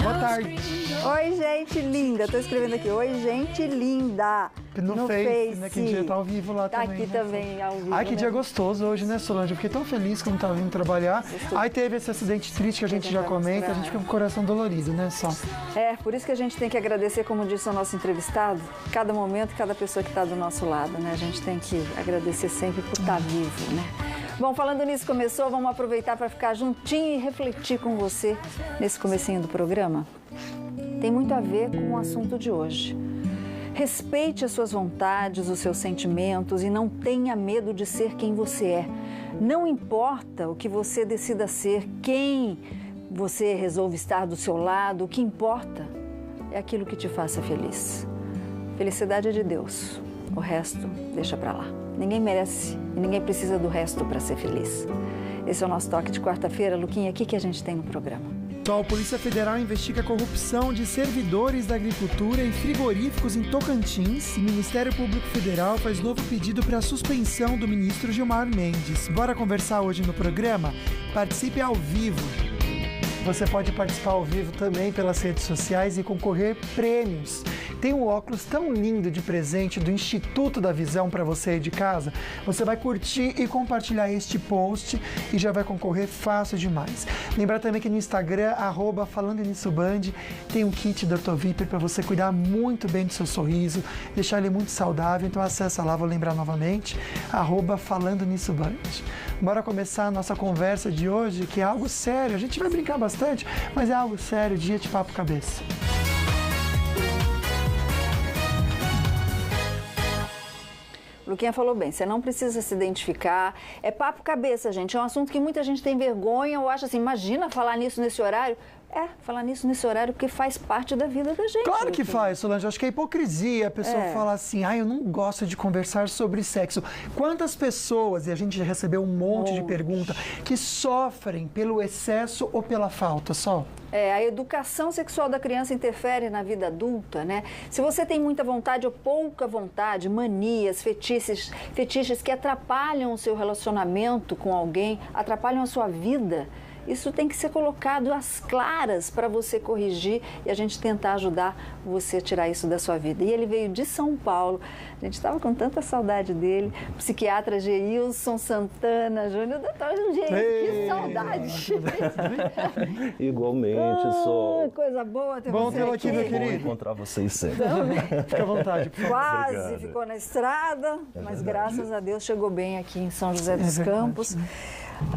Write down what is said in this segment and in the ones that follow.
Boa tarde. Oi, gente linda. Tô escrevendo aqui. Oi, gente linda. No Face, né? Que dia tá ao vivo lá tá também. Tá aqui né? também, ao vivo. Ai, que dia gostoso hoje, né, Solange? Eu fiquei tão feliz quando tava vindo trabalhar. Aí teve esse acidente triste que a gente já comenta, a gente fica com o coração dolorido, né, Sol? Por isso que a gente tem que agradecer, como disse o nosso entrevistado, cada momento, cada pessoa que está do nosso lado, né? A gente tem que agradecer sempre por estar vivo, né? Bom, falando nisso, começou, vamos aproveitar para ficar juntinho e refletir com você nesse comecinho do programa. Tem muito a ver com o assunto de hoje. Respeite as suas vontades, os seus sentimentos e não tenha medo de ser quem você é. Não importa o que você decida ser, quem você resolve estar do seu lado, o que importa é aquilo que te faça feliz. Felicidade é de Deus, o resto deixa pra lá. Ninguém merece e ninguém precisa do resto para ser feliz. Esse é o nosso toque de quarta-feira. Luquinha, o que a gente tem no programa? A Polícia Federal investiga a corrupção de servidores da agricultura em frigoríficos em Tocantins. O Ministério Público Federal faz novo pedido para a suspensão do ministro Gilmar Mendes. Bora conversar hoje no programa? Participe ao vivo. Você pode participar ao vivo também pelas redes sociais e concorrer prêmios. Tem um óculos tão lindo de presente do Instituto da Visão para você aí de casa. Você vai curtir e compartilhar este post e já vai concorrer fácil demais. Lembrar também que no Instagram, @FalandoNissoBand, tem um kit da Orthoviper para você cuidar muito bem do seu sorriso, deixar ele muito saudável. Então acessa lá, vou lembrar novamente, @FalandoNissoBand. Bora começar a nossa conversa de hoje, que é algo sério. A gente vai brincar bastante, mas é algo sério, dia de papo cabeça. Luquinha falou bem, você não precisa se identificar. É papo cabeça, gente. É um assunto que muita gente tem vergonha ou acha assim, imagina falar nisso nesse horário. Falar nisso nesse horário porque faz parte da vida da gente. Claro que faz, Solange. Eu acho que é hipocrisia a pessoa falar assim, eu não gosto de conversar sobre sexo. Quantas pessoas, e a gente já recebeu um monte de perguntas, que sofrem pelo excesso ou pela falta, Sol? A educação sexual da criança interfere na vida adulta, né? Se você tem muita vontade ou pouca vontade, manias, fetiches que atrapalham o seu relacionamento com alguém, atrapalham a sua vida, isso tem que ser colocado às claras para você corrigir e a gente tentar ajudar você a tirar isso da sua vida. E ele veio de São Paulo, a gente estava com tanta saudade dele, psiquiatra Geilson Santana Júnior. Doutor Geilson, que saudade! Igualmente, Sol. Coisa boa ter Bom você tê-lo aqui, meu querido. Bom encontrar vocês sempre. Fica à vontade, por favor. Quase Obrigado. ficou na estrada, mas graças a Deus chegou bem aqui em São José dos Campos. Né?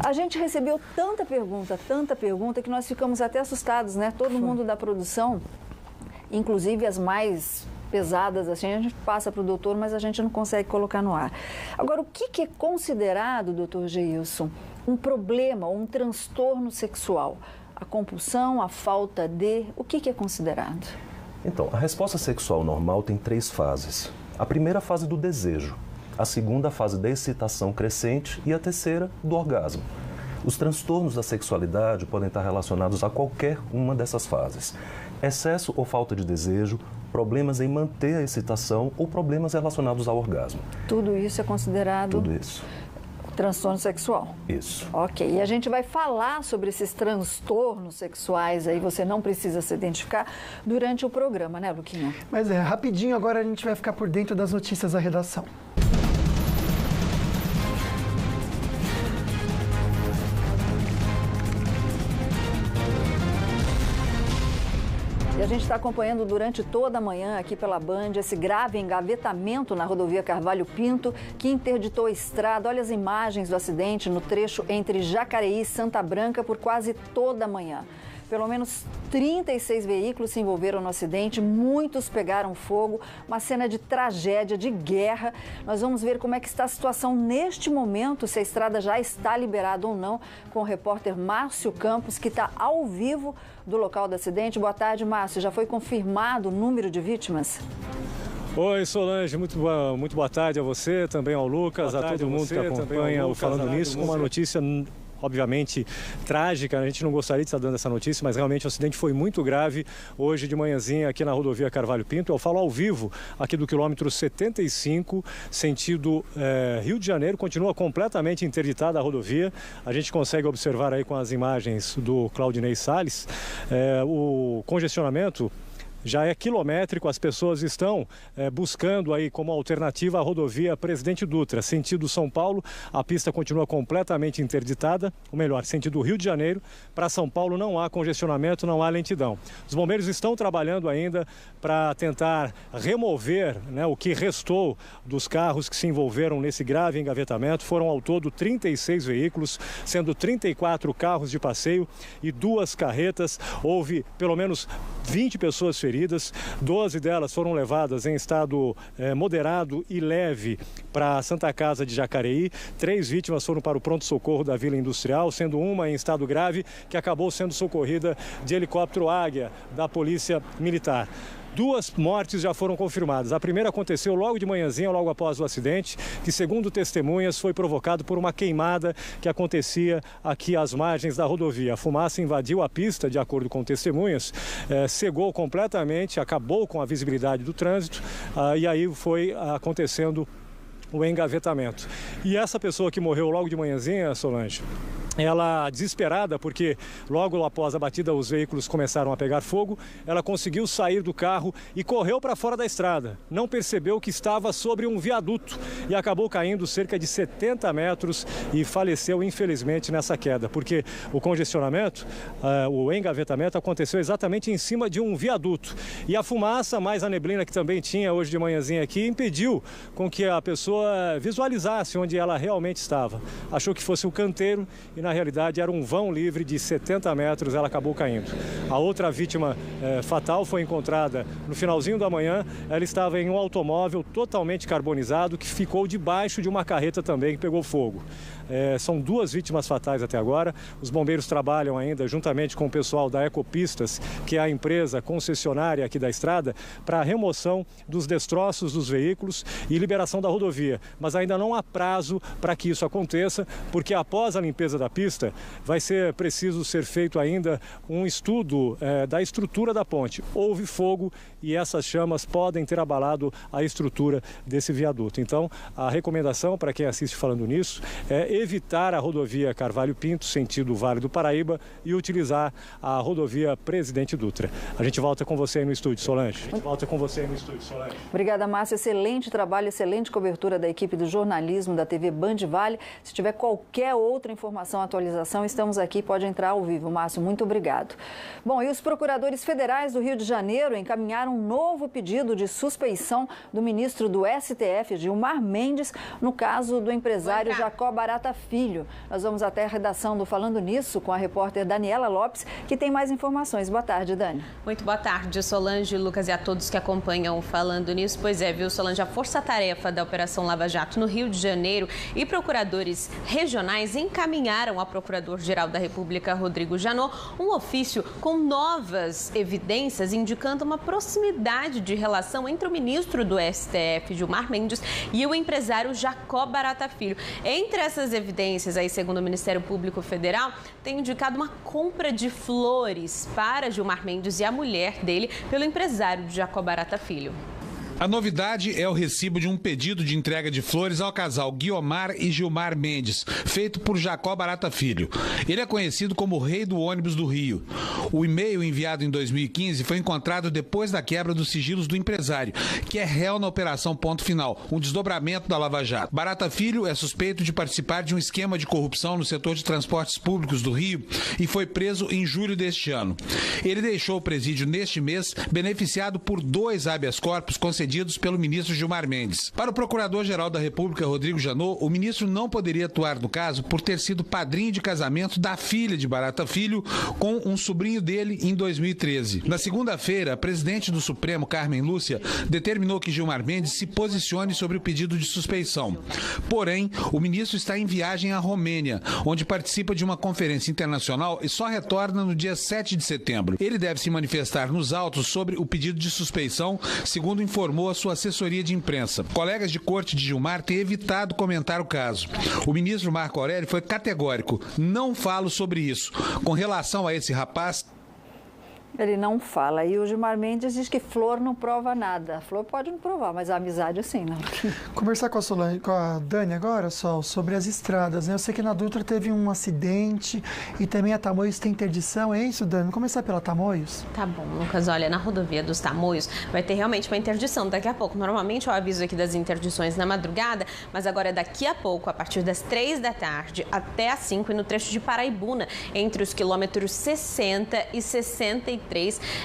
A gente recebeu tanta pergunta, que nós ficamos até assustados, né? Todo mundo da produção, inclusive as mais pesadas, assim, a gente passa para o doutor, mas a gente não consegue colocar no ar. Agora, o que é considerado, doutor Geilson, um problema ou um transtorno sexual? A compulsão, a falta de... O que é considerado? Então, a resposta sexual normal tem 3 fases. A primeira fase do desejo, a segunda fase da excitação crescente e a terceira do orgasmo. Os transtornos da sexualidade podem estar relacionados a qualquer uma dessas fases. Excesso ou falta de desejo, problemas em manter a excitação ou problemas relacionados ao orgasmo. Tudo isso é considerado... Tudo isso. Transtorno sexual. Isso. Ok, e a gente vai falar sobre esses transtornos sexuais aí, você não precisa se identificar, durante o programa, né, Luquinha? Mas rapidinho, agora a gente vai ficar por dentro das notícias da redação. E a gente está acompanhando durante toda a manhã aqui pela Band esse grave engavetamento na rodovia Carvalho Pinto, que interditou a estrada. Olha as imagens do acidente no trecho entre Jacareí e Santa Branca por quase toda a manhã. Pelo menos 36 veículos se envolveram no acidente, muitos pegaram fogo, uma cena de tragédia, de guerra. Nós vamos ver como é que está a situação neste momento, se a estrada já está liberada ou não, com o repórter Márcio Campos, que está ao vivo do local do acidente. Boa tarde, Márcio. Já foi confirmado o número de vítimas? Oi, Solange, muito boa tarde a você, também ao Lucas, a todo mundo que acompanha o Falando Nisso, com uma notícia obviamente trágica, a gente não gostaria de estar dando essa notícia, mas realmente o acidente foi muito grave hoje de manhãzinha aqui na rodovia Carvalho Pinto. Eu falo ao vivo aqui do quilômetro 75, sentido Rio de Janeiro, continua completamente interditada a rodovia. A gente consegue observar aí com as imagens do Claudinei Salles o congestionamento já é quilométrico, as pessoas estão buscando aí como alternativa a rodovia Presidente Dutra, sentido São Paulo, a pista continua completamente interditada, ou melhor, sentido Rio de Janeiro, para São Paulo não há congestionamento, não há lentidão. Os bombeiros estão trabalhando ainda para tentar remover, né, o que restou dos carros que se envolveram nesse grave engavetamento. Foram ao todo 36 veículos, sendo 34 carros de passeio e 2 carretas. Houve pelo menos 20 pessoas feridas, 12 delas foram levadas em estado moderado e leve para a Santa Casa de Jacareí. 3 vítimas foram para o pronto-socorro da Vila Industrial, sendo uma em estado grave, que acabou sendo socorrida de helicóptero Águia da Polícia Militar. 2 mortes já foram confirmadas. A primeira aconteceu logo de manhãzinha, logo após o acidente, que, segundo testemunhas, foi provocado por uma queimada que acontecia aqui às margens da rodovia. A fumaça invadiu a pista, de acordo com testemunhas, cegou completamente, acabou com a visibilidade do trânsito, e aí foi acontecendo o engavetamento. E essa pessoa que morreu logo de manhãzinha, Solange, ela, desesperada, porque logo após a batida os veículos começaram a pegar fogo, ela conseguiu sair do carro e correu para fora da estrada. Não percebeu que estava sobre um viaduto e acabou caindo cerca de 70 metros e faleceu, infelizmente, nessa queda, porque o congestionamento, o engavetamento aconteceu exatamente em cima de um viaduto. E a fumaça, mais a neblina que também tinha hoje de manhãzinha aqui, impediu com que a pessoa visualizasse onde ela realmente estava. Achou que fosse o canteiro e, na realidade, era um vão livre de 70 metros, ela acabou caindo. A outra vítima fatal foi encontrada no finalzinho da manhã. Ela estava em um automóvel totalmente carbonizado que ficou debaixo de uma carreta também que pegou fogo. São 2 vítimas fatais até agora. Os bombeiros trabalham ainda juntamente com o pessoal da Ecopistas, que é a empresa concessionária aqui da estrada, para a remoção dos destroços dos veículos e liberação da rodovia. Mas ainda não há prazo para que isso aconteça, porque após a limpeza da pista vai ser preciso ser feito ainda um estudo da estrutura da ponte. Houve fogo e essas chamas podem ter abalado a estrutura desse viaduto. Então, a recomendação para quem assiste Falando Nisso é evitar a rodovia Carvalho Pinto, sentido Vale do Paraíba, e utilizar a rodovia Presidente Dutra. A gente volta com você aí no estúdio, Solange. Obrigada, Márcio. Excelente trabalho, excelente cobertura da equipe do jornalismo da TV Band Vale. Se tiver qualquer outra informação, atualização, estamos aqui, pode entrar ao vivo. Márcio, muito obrigado. Bom, e os procuradores federais do Rio de Janeiro encaminharam um novo pedido de suspeição do ministro do STF, Gilmar Mendes, no caso do empresário Jacó Barata Filho. Nós vamos até a redação do Falando Nisso com a repórter Daniela Lopes, que tem mais informações. Boa tarde, Dani. Muito boa tarde, Solange, Lucas e a todos que acompanham o Falando Nisso. Pois é, viu, Solange, a força-tarefa da Operação Lava Jato no Rio de Janeiro e procuradores regionais encaminharam ao Procurador-Geral da República, Rodrigo Janot, um ofício com novas evidências indicando uma proximidade de relação entre o ministro do STF, Gilmar Mendes, e o empresário Jacó Barata Filho. Entre essas evidências, aí, segundo o Ministério Público Federal, tem indicado uma compra de flores para Gilmar Mendes e a mulher dele pelo empresário Jacó Barata Filho. A novidade é o recibo de um pedido de entrega de flores ao casal Guiomar e Gilmar Mendes, feito por Jacó Barata Filho. Ele é conhecido como o rei do ônibus do Rio. O e-mail enviado em 2015 foi encontrado depois da quebra dos sigilos do empresário, que é réu na Operação Ponto Final, um desdobramento da Lava Jato. Barata Filho é suspeito de participar de um esquema de corrupção no setor de transportes públicos do Rio e foi preso em julho deste ano. Ele deixou o presídio neste mês, beneficiado por 2 habeas corpus concedidos pelo ministro Gilmar Mendes. Para o Procurador-Geral da República, Rodrigo Janot, o ministro não poderia atuar no caso por ter sido padrinho de casamento da filha de Barata Filho com um sobrinho dele em 2013. Na segunda-feira, a presidente do Supremo, Carmen Lúcia, determinou que Gilmar Mendes se posicione sobre o pedido de suspeição. Porém, o ministro está em viagem à Romênia, onde participa de uma conferência internacional e só retorna no dia 7 de setembro. Ele deve se manifestar nos autos sobre o pedido de suspeição, segundo informou informou a sua assessoria de imprensa. Colegas de corte de Gilmar têm evitado comentar o caso. O ministro Marco Aurélio foi categórico: não falo sobre isso. Com relação a esse rapaz... Ele não fala. E o Gilmar Mendes diz que flor não prova nada. A flor pode não provar, mas a amizade sim, não. Conversar com a Dani agora, Sol, sobre as estradas, né? Eu sei que na Dutra teve um acidente e também a Tamoios tem interdição. É isso, Dani? Vamos começar pela Tamoios? Tá bom, Lucas. Olha, na rodovia dos Tamoios vai ter realmente uma interdição daqui a pouco. Normalmente eu aviso aqui das interdições na madrugada, mas agora é daqui a pouco, a partir das 3 da tarde até às 5, e no trecho de Paraibuna, entre os quilômetros 60 e 63.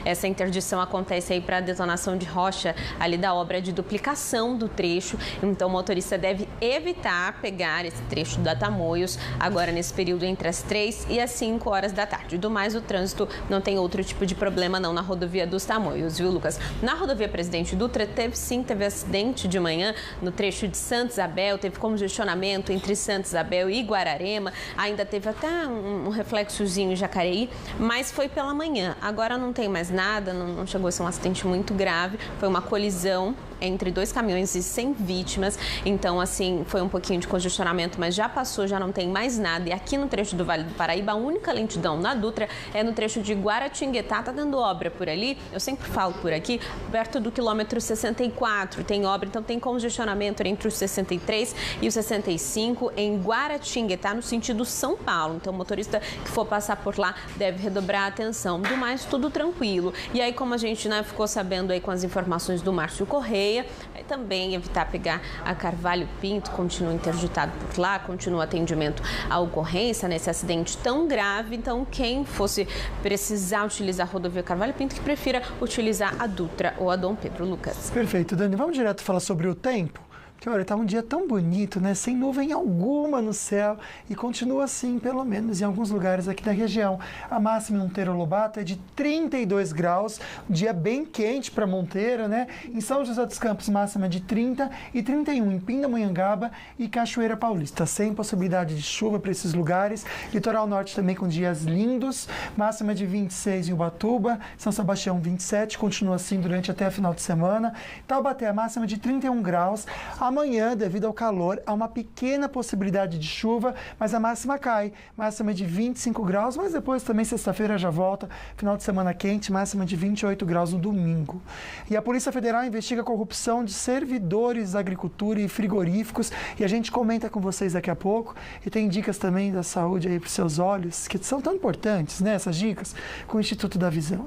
Essa interdição acontece aí para a detonação de rocha ali da obra de duplicação do trecho. Então o motorista deve evitar pegar esse trecho da Tamoios agora nesse período entre as 3 e as 5 horas da tarde. Do mais, o trânsito não tem outro tipo de problema não na rodovia dos Tamoios, viu, Lucas? Na rodovia Presidente Dutra teve acidente de manhã no trecho de Santa Isabel, teve congestionamento entre Santa Isabel e Guararema, ainda teve até um reflexozinho em Jacareí, mas foi pela manhã. Agora não tem mais nada, não chegou a ser um acidente muito grave, foi uma colisão entre 2 caminhões e sem vítimas, então assim, foi um pouquinho de congestionamento, mas já passou, já não tem mais nada. E aqui no trecho do Vale do Paraíba, a única lentidão na Dutra é no trecho de Guaratinguetá, tá dando obra por ali, eu sempre falo por aqui, perto do quilômetro 64 tem obra, então tem congestionamento entre os 63 e os 65 em Guaratinguetá, no sentido São Paulo, então o motorista que for passar por lá deve redobrar a atenção. Do mais, tudo tranquilo. E aí, como a gente ficou sabendo aí com as informações do Márcio Correia, aí também evitar pegar a Carvalho Pinto, continua interditado por lá, continua atendimento à ocorrência nesse acidente tão grave. Então, quem fosse precisar utilizar a rodovia Carvalho Pinto, que prefira utilizar a Dutra ou a Dom Pedro. Lucas. Perfeito, Dani. Vamos direto falar sobre o tempo? Porque, olha, tá um dia tão bonito, né? Sem nuvem alguma no céu e continua assim, pelo menos em alguns lugares aqui da região. A máxima em Monteiro Lobato é de 32 graus, um dia bem quente para Monteiro, né? Em São José dos Campos, máxima de 30 e 31 em Pindamonhangaba e Cachoeira Paulista, sem possibilidade de chuva para esses lugares. Litoral Norte também com dias lindos, máxima de 26 em Ubatuba, São Sebastião 27, continua assim durante até a final de semana. Taubaté, a máxima de 31 graus. Amanhã, devido ao calor, há uma pequena possibilidade de chuva, mas a máxima cai. Máxima de 25 graus, mas depois também sexta-feira já volta. Final de semana quente, máxima de 28 graus no domingo. E a Polícia Federal investiga a corrupção de servidores da agricultura e frigoríficos. E a gente comenta com vocês daqui a pouco. E tem dicas também da saúde aí para os seus olhos, que são tão importantes, né? Essas dicas, com o Instituto da Visão.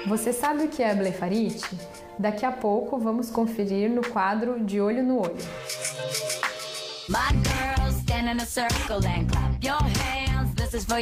Você sabe o que é blefarite? Daqui a pouco vamos conferir no quadro De Olho no Olho. My girls stand in a circle and clap your hands. This is for you.